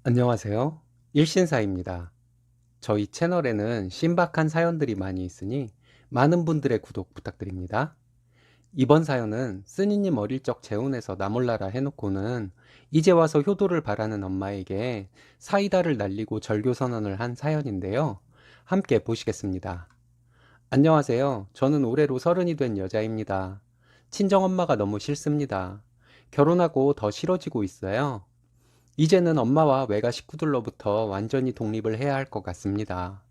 안녕하세요. 일신사입니다. 저희 채널에는 신박한 사연들이 많이 있으니 많은 분들의 구독 부탁드립니다. 이번 사연은 쓰니님 어릴 적 재혼해서 나 몰라라 해놓고는 이제 와서 효도를 바라는 엄마에게 사이다를 날리고 절교 선언을 한 사연인데요. 함께 보시겠습니다. 안녕하세요. 저는 올해로 30이 된 여자입니다. 친정엄마가 너무 싫습니다. 결혼하고 더 싫어지고 있어요. 이제는 엄마와 외가 식구들로부터 완전히 독립을 해야 할 것 같습니다.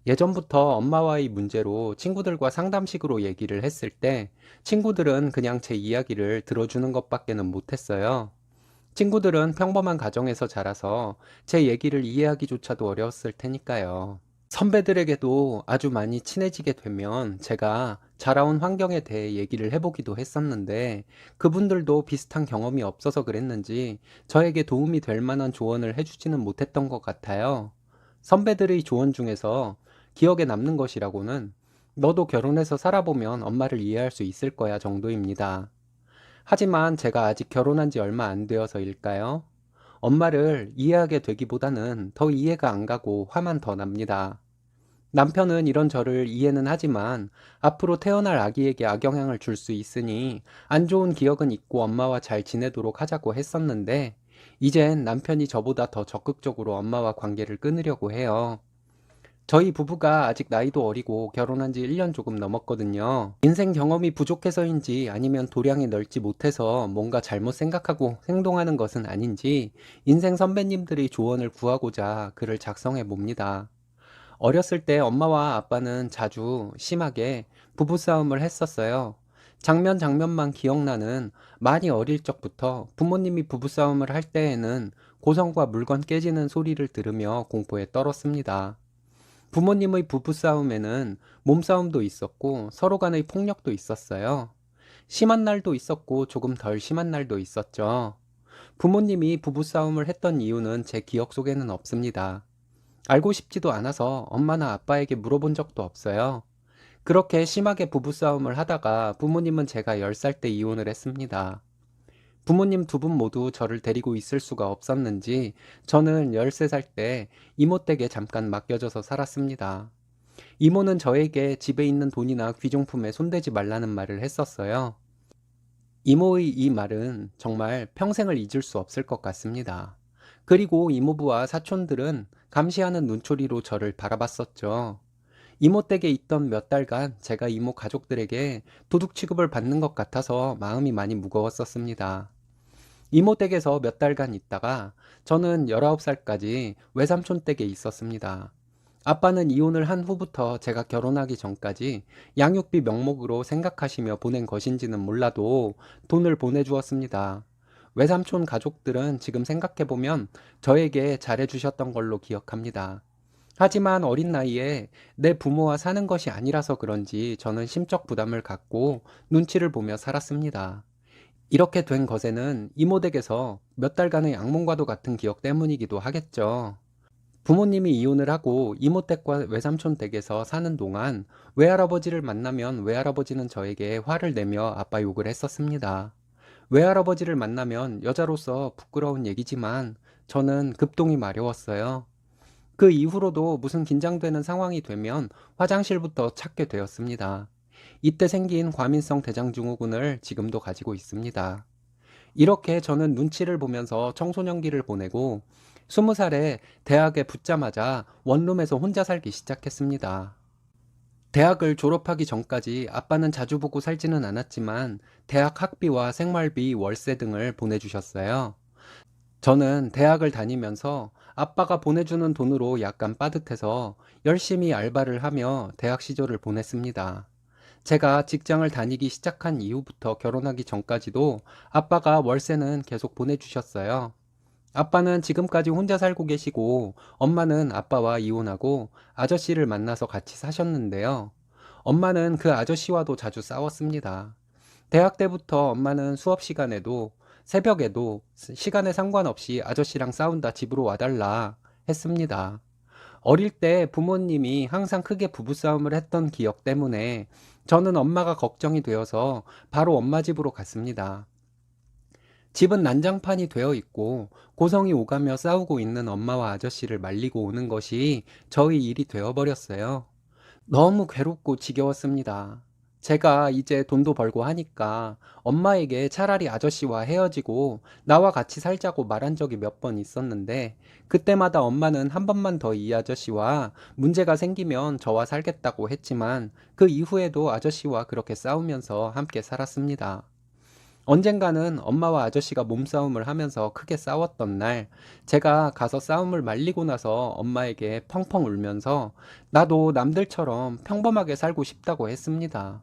예전부터 엄마와의 문제로 친구들과 상담식으로 얘기를 했을 때 친구들은 그냥 제 이야기를 들어주는 것밖에는 못했어요. 친구들은 평범한 가정에서 자라서 제 얘기를 이해하기조차도 어려웠을 테니까요. 선배들에게도 아주 많이 친해지게 되면 제가 자라온 환경에 대해 얘기를 해보기도 했었는데 그분들도 비슷한 경험이 없어서 그랬는지 저에게 도움이 될 만한 조언을 해주지는 못했던 것 같아요. 선배들의 조언 중에서 기억에 남는 것이라고는 너도 결혼해서 살아보면 엄마를 이해할 수 있을 거야 정도입니다. 하지만 제가 아직 결혼한 지 얼마 안 되어서일까요? 엄마를 이해하게 되기보다는 더 이해가 안 가고 화만 더 납니다. 남편은 이런 저를 이해는 하지만 앞으로 태어날 아기에게 악영향을 줄 수 있으니 안 좋은 기억은 잊고 엄마와 잘 지내도록 하자고 했었는데 이젠 남편이 저보다 더 적극적으로 엄마와 관계를 끊으려고 해요. 저희 부부가 아직 나이도 어리고 결혼한 지 1년 조금 넘었거든요. 인생 경험이 부족해서인지 아니면 도량이 넓지 못해서 뭔가 잘못 생각하고 행동하는 것은 아닌지 인생 선배님들의 조언을 구하고자 글을 작성해 봅니다. 어렸을 때 엄마와 아빠는 자주 심하게 부부싸움을 했었어요. 장면만 기억나는 많이 어릴 적부터 부모님이 부부싸움을 할 때에는 고성과 물건 깨지는 소리를 들으며 공포에 떨었습니다. 부모님의 부부싸움에는 몸싸움도 있었고 서로 간의 폭력도 있었어요. 심한 날도 있었고 조금 덜 심한 날도 있었죠. 부모님이 부부싸움을 했던 이유는 제 기억 속에는 없습니다. 알고 싶지도 않아서 엄마나 아빠에게 물어본 적도 없어요. 그렇게 심하게 부부싸움을 하다가 부모님은 제가 10살 때 이혼을 했습니다. 부모님 두 분 모두 저를 데리고 있을 수가 없었는지 저는 13살 때 이모 댁에 잠깐 맡겨져서 살았습니다. 이모는 저에게 집에 있는 돈이나 귀중품에 손대지 말라는 말을 했었어요. 이모의 이 말은 정말 평생을 잊을 수 없을 것 같습니다. 그리고 이모부와 사촌들은 감시하는 눈초리로 저를 바라봤었죠. 이모 댁에 있던 몇 달간 제가 이모 가족들에게 도둑 취급을 받는 것 같아서 마음이 많이 무거웠었습니다. 이모 댁에서 몇 달간 있다가 저는 19살까지 외삼촌 댁에 있었습니다. 아빠는 이혼을 한 후부터 제가 결혼하기 전까지 양육비 명목으로 생각하시며 보낸 것인지는 몰라도 돈을 보내주었습니다. 외삼촌 가족들은 지금 생각해보면 저에게 잘해주셨던 걸로 기억합니다. 하지만 어린 나이에 내 부모와 사는 것이 아니라서 그런지 저는 심적 부담을 갖고 눈치를 보며 살았습니다. 이렇게 된 것에는 이모 댁에서 몇 달간의 악몽과도 같은 기억 때문이기도 하겠죠. 부모님이 이혼을 하고 이모 댁과 외삼촌 댁에서 사는 동안 외할아버지를 만나면 외할아버지는 저에게 화를 내며 아빠 욕을 했었습니다. 외할아버지를 만나면 여자로서 부끄러운 얘기지만 저는 급동이 마려웠어요. 그 이후로도 무슨 긴장되는 상황이 되면 화장실부터 찾게 되었습니다. 이때 생긴 과민성 대장증후군을 지금도 가지고 있습니다. 이렇게 저는 눈치를 보면서 청소년기를 보내고 20살에 대학에 붙자마자 원룸에서 혼자 살기 시작했습니다. 대학을 졸업하기 전까지 아빠는 자주 보고 살지는 않았지만 대학 학비와 생활비, 월세 등을 보내주셨어요. 저는 대학을 다니면서 아빠가 보내주는 돈으로 약간 빠듯해서 열심히 알바를 하며 대학 시절을 보냈습니다. 제가 직장을 다니기 시작한 이후부터 결혼하기 전까지도 아빠가 월세는 계속 보내주셨어요. 아빠는 지금까지 혼자 살고 계시고 엄마는 아빠와 이혼하고 아저씨를 만나서 같이 사셨는데요. 엄마는 그 아저씨와도 자주 싸웠습니다. 대학 때부터 엄마는 수업 시간에도 새벽에도 시간에 상관없이 아저씨랑 싸운다 집으로 와달라 했습니다. 어릴 때 부모님이 항상 크게 부부싸움을 했던 기억 때문에 저는 엄마가 걱정이 되어서 바로 엄마 집으로 갔습니다. 집은 난장판이 되어 있고 고성이 오가며 싸우고 있는 엄마와 아저씨를 말리고 오는 것이 저희 일이 되어버렸어요. 너무 괴롭고 지겨웠습니다. 제가 이제 돈도 벌고 하니까 엄마에게 차라리 아저씨와 헤어지고 나와 같이 살자고 말한 적이 몇 번 있었는데, 그때마다 엄마는 한 번만 더 이 아저씨와 문제가 생기면 저와 살겠다고 했지만 그 이후에도 아저씨와 그렇게 싸우면서 함께 살았습니다. 언젠가는 엄마와 아저씨가 몸싸움을 하면서 크게 싸웠던 날, 제가 가서 싸움을 말리고 나서 엄마에게 펑펑 울면서 나도 남들처럼 평범하게 살고 싶다고 했습니다.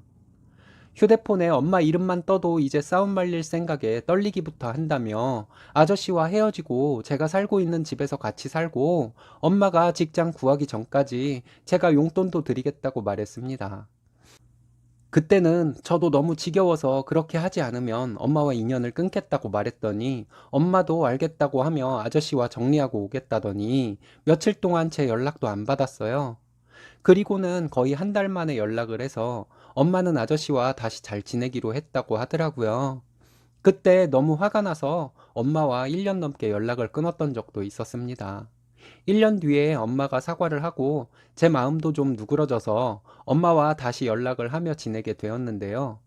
휴대폰에 엄마 이름만 떠도 이제 싸움 말릴 생각에 떨리기부터 한다며 아저씨와 헤어지고 제가 살고 있는 집에서 같이 살고 엄마가 직장 구하기 전까지 제가 용돈도 드리겠다고 말했습니다. 그때는 저도 너무 지겨워서 그렇게 하지 않으면 엄마와 인연을 끊겠다고 말했더니 엄마도 알겠다고 하며 아저씨와 정리하고 오겠다더니 며칠 동안 제 연락도 안 받았어요. 그리고는 거의 한 달 만에 연락을 해서 엄마는 아저씨와 다시 잘 지내기로 했다고 하더라고요. 그때 너무 화가 나서 엄마와 1년 넘게 연락을 끊었던 적도 있었습니다. 1년 뒤에 엄마가 사과를 하고 제 마음도 좀 누그러져서 엄마와 다시 연락을 하며 지내게 되었는데요.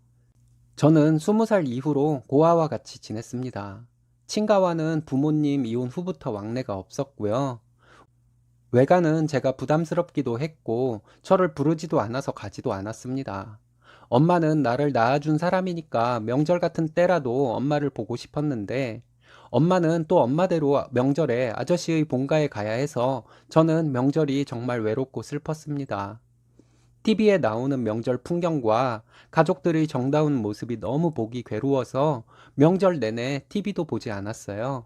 저는 20살 이후로 고아와 같이 지냈습니다. 친가와는 부모님 이혼 후부터 왕래가 없었고요. 외가는 제가 부담스럽기도 했고 저를 부르지도 않아서 가지도 않았습니다. 엄마는 나를 낳아준 사람이니까 명절 같은 때라도 엄마를 보고 싶었는데, 엄마는 또 엄마대로 명절에 아저씨의 본가에 가야 해서 저는 명절이 정말 외롭고 슬펐습니다. TV에 나오는 명절 풍경과 가족들의 정다운 모습이 너무 보기 괴로워서 명절 내내 TV도 보지 않았어요.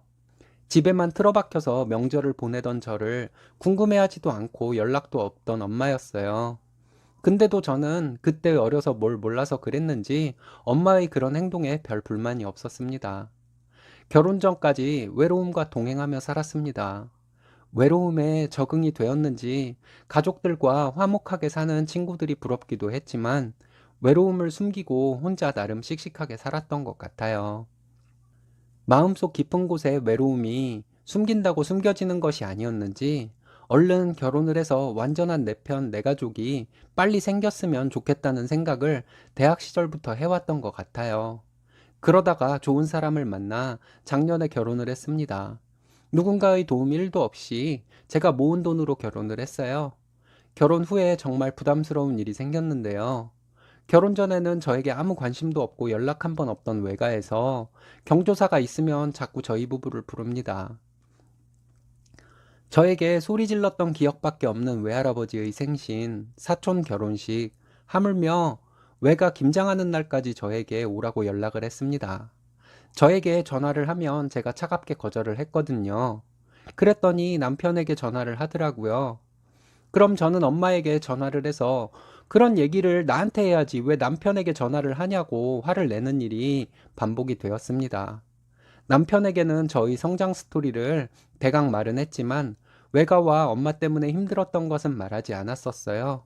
집에만 틀어박혀서 명절을 보내던 저를 궁금해하지도 않고 연락도 없던 엄마였어요. 근데도 저는 그때 어려서 뭘 몰라서 그랬는지 엄마의 그런 행동에 별 불만이 없었습니다. 결혼 전까지 외로움과 동행하며 살았습니다. 외로움에 적응이 되었는지 가족들과 화목하게 사는 친구들이 부럽기도 했지만 외로움을 숨기고 혼자 나름 씩씩하게 살았던 것 같아요. 마음속 깊은 곳에 외로움이 숨긴다고 숨겨지는 것이 아니었는지 얼른 결혼을 해서 완전한 내 편, 내 가족이 빨리 생겼으면 좋겠다는 생각을 대학 시절부터 해왔던 것 같아요. 그러다가 좋은 사람을 만나 작년에 결혼을 했습니다. 누군가의 도움 1도 없이 제가 모은 돈으로 결혼을 했어요. 결혼 후에 정말 부담스러운 일이 생겼는데요. 결혼 전에는 저에게 아무 관심도 없고 연락 한 번 없던 외가에서 경조사가 있으면 자꾸 저희 부부를 부릅니다. 저에게 소리 질렀던 기억밖에 없는 외할아버지의 생신, 사촌 결혼식, 하물며 외가 김장하는 날까지 저에게 오라고 연락을 했습니다. 저에게 전화를 하면 제가 차갑게 거절을 했거든요. 그랬더니 남편에게 전화를 하더라고요. 그럼 저는 엄마에게 전화를 해서 그런 얘기를 나한테 해야지 왜 남편에게 전화를 하냐고 화를 내는 일이 반복이 되었습니다. 남편에게는 저희 성장 스토리를 대강 말은 했지만 외가와 엄마 때문에 힘들었던 것은 말하지 않았었어요.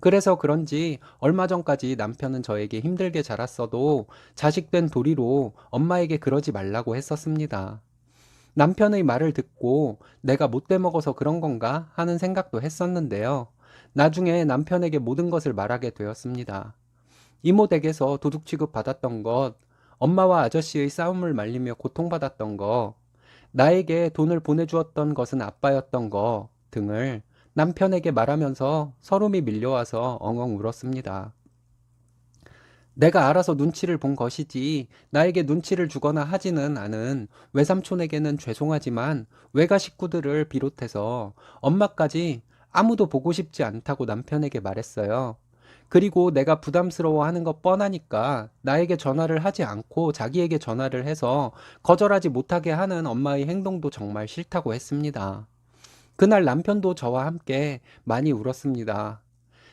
그래서 그런지 얼마 전까지 남편은 저에게 힘들게 자랐어도 자식된 도리로 엄마에게 그러지 말라고 했었습니다. 남편의 말을 듣고 내가 못돼 먹어서 그런 건가 하는 생각도 했었는데요. 나중에 남편에게 모든 것을 말하게 되었습니다. 이모 댁에서 도둑 취급 받았던 것, 엄마와 아저씨의 싸움을 말리며 고통받았던 것, 나에게 돈을 보내주었던 것은 아빠였던 것 등을 남편에게 말하면서 서름이 밀려와서 엉엉 울었습니다. 내가 알아서 눈치를 본 것이지 나에게 눈치를 주거나 하지는 않은 외삼촌에게는 죄송하지만 외가 식구들을 비롯해서 엄마까지 아무도 보고 싶지 않다고 남편에게 말했어요. 그리고 내가 부담스러워하는 것 뻔하니까 나에게 전화를 하지 않고 자기에게 전화를 해서 거절하지 못하게 하는 엄마의 행동도 정말 싫다고 했습니다. 그날 남편도 저와 함께 많이 울었습니다.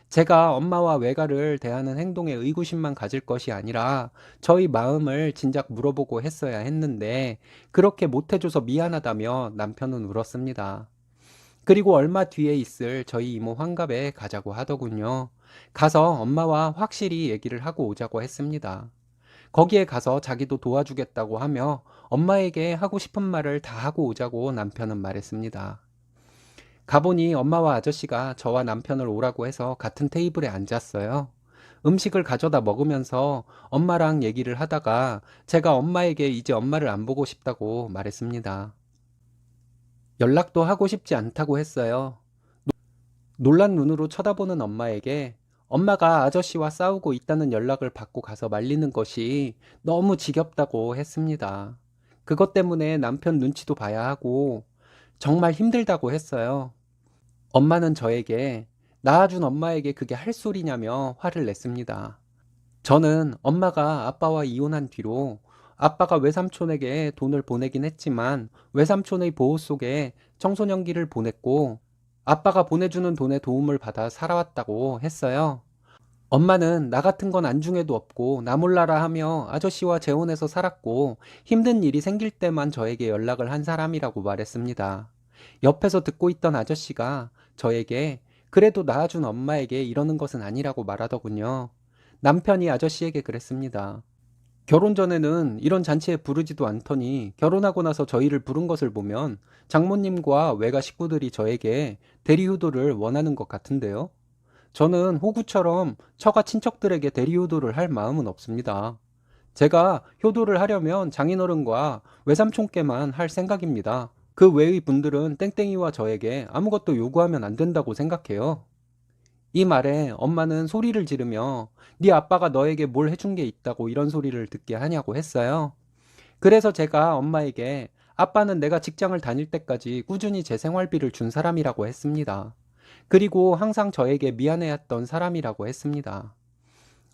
제가 엄마와 외가를 대하는 행동에 의구심만 가질 것이 아니라 저희 마음을 진작 물어보고 했어야 했는데 그렇게 못해줘서 미안하다며 남편은 울었습니다. 그리고 얼마 뒤에 있을 저희 이모 환갑에 가자고 하더군요. 가서 엄마와 확실히 얘기를 하고 오자고 했습니다. 거기에 가서 자기도 도와주겠다고 하며 엄마에게 하고 싶은 말을 다 하고 오자고 남편은 말했습니다. 가보니 엄마와 아저씨가 저와 남편을 오라고 해서 같은 테이블에 앉았어요. 음식을 가져다 먹으면서 엄마랑 얘기를 하다가 제가 엄마에게 이제 엄마를 안 보고 싶다고 말했습니다. 연락도 하고 싶지 않다고 했어요. 놀란 눈으로 쳐다보는 엄마에게 엄마가 아저씨와 싸우고 있다는 연락을 받고 가서 말리는 것이 너무 지겹다고 했습니다. 그것 때문에 남편 눈치도 봐야 하고 정말 힘들다고 했어요. 엄마는 저에게 낳아준 엄마에게 그게 할 소리냐며 화를 냈습니다. 저는 엄마가 아빠와 이혼한 뒤로 아빠가 외삼촌에게 돈을 보내긴 했지만 외삼촌의 보호 속에 청소년기를 보냈고 아빠가 보내주는 돈에 도움을 받아 살아왔다고 했어요. 엄마는 나 같은 건 안중에도 없고 나 몰라라 하며 아저씨와 재혼해서 살았고 힘든 일이 생길 때만 저에게 연락을 한 사람이라고 말했습니다. 옆에서 듣고 있던 아저씨가 저에게 그래도 낳아준 엄마에게 이러는 것은 아니라고 말하더군요. 남편이 아저씨에게 그랬습니다. 결혼 전에는 이런 잔치에 부르지도 않더니 결혼하고 나서 저희를 부른 것을 보면 장모님과 외가 식구들이 저에게 대리효도를 원하는 것 같은데요. 저는 호구처럼 처가 친척들에게 대리효도를 할 마음은 없습니다. 제가 효도를 하려면 장인어른과 외삼촌께만 할 생각입니다. 그 외의 분들은 땡땡이와 저에게 아무것도 요구하면 안 된다고 생각해요. 이 말에 엄마는 소리를 지르며 네 아빠가 너에게 뭘 해준 게 있다고 이런 소리를 듣게 하냐고 했어요. 그래서 제가 엄마에게 아빠는 내가 직장을 다닐 때까지 꾸준히 제 생활비를 준 사람이라고 했습니다. 그리고 항상 저에게 미안해했던 사람이라고 했습니다.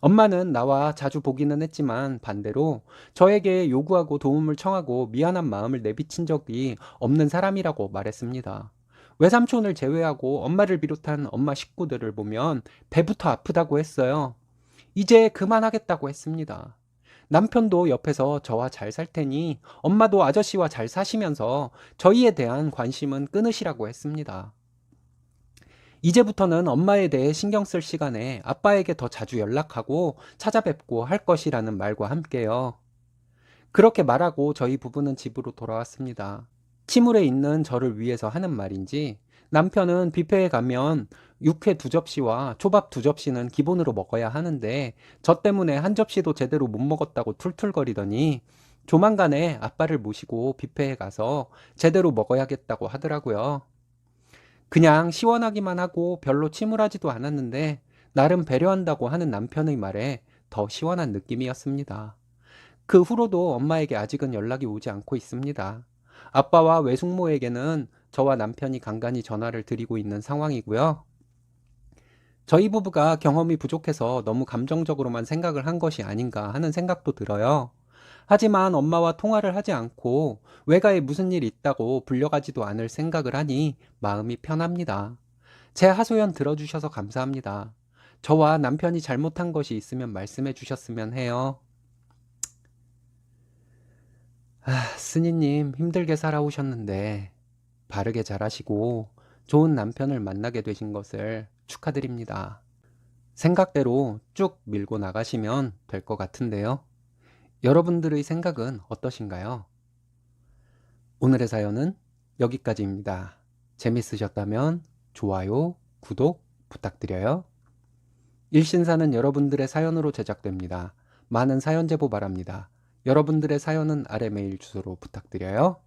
엄마는 나와 자주 보기는 했지만 반대로 저에게 요구하고 도움을 청하고 미안한 마음을 내비친 적이 없는 사람이라고 말했습니다. 외삼촌을 제외하고 엄마를 비롯한 엄마 식구들을 보면 배부터 아프다고 했어요. 이제 그만하겠다고 했습니다. 남편도 옆에서 저와 잘 살 테니 엄마도 아저씨와 잘 사시면서 저희에 대한 관심은 끊으시라고 했습니다. 이제부터는 엄마에 대해 신경 쓸 시간에 아빠에게 더 자주 연락하고 찾아뵙고 할 것이라는 말과 함께요. 그렇게 말하고 저희 부부는 집으로 돌아왔습니다. 침울에 있는 저를 위해서 하는 말인지 남편은 뷔페에 가면 육회 2접시와 초밥 2접시는 기본으로 먹어야 하는데 저 때문에 한 접시도 제대로 못 먹었다고 툴툴거리더니 조만간에 아빠를 모시고 뷔페에 가서 제대로 먹어야겠다고 하더라고요. 그냥 시원하기만 하고 별로 침울하지도 않았는데 나름 배려한다고 하는 남편의 말에 더 시원한 느낌이었습니다. 그 후로도 엄마에게 아직은 연락이 오지 않고 있습니다. 아빠와 외숙모에게는 저와 남편이 간간히 전화를 드리고 있는 상황이고요. 저희 부부가 경험이 부족해서 너무 감정적으로만 생각을 한 것이 아닌가 하는 생각도 들어요. 하지만 엄마와 통화를 하지 않고 외가에 무슨 일 있다고 불려가지도 않을 생각을 하니 마음이 편합니다. 제 하소연 들어주셔서 감사합니다. 저와 남편이 잘못한 것이 있으면 말씀해 주셨으면 해요. 스니님 힘들게 살아오셨는데 바르게 잘하시고 좋은 남편을 만나게 되신 것을 축하드립니다. 생각대로 쭉 밀고 나가시면 될 것 같은데요. 여러분들의 생각은 어떠신가요? 오늘의 사연은 여기까지입니다. 재밌으셨다면 좋아요, 구독 부탁드려요. 일신사는 여러분들의 사연으로 제작됩니다. 많은 사연 제보 바랍니다. 여러분들의 사연은 아래 메일 주소로 부탁드려요.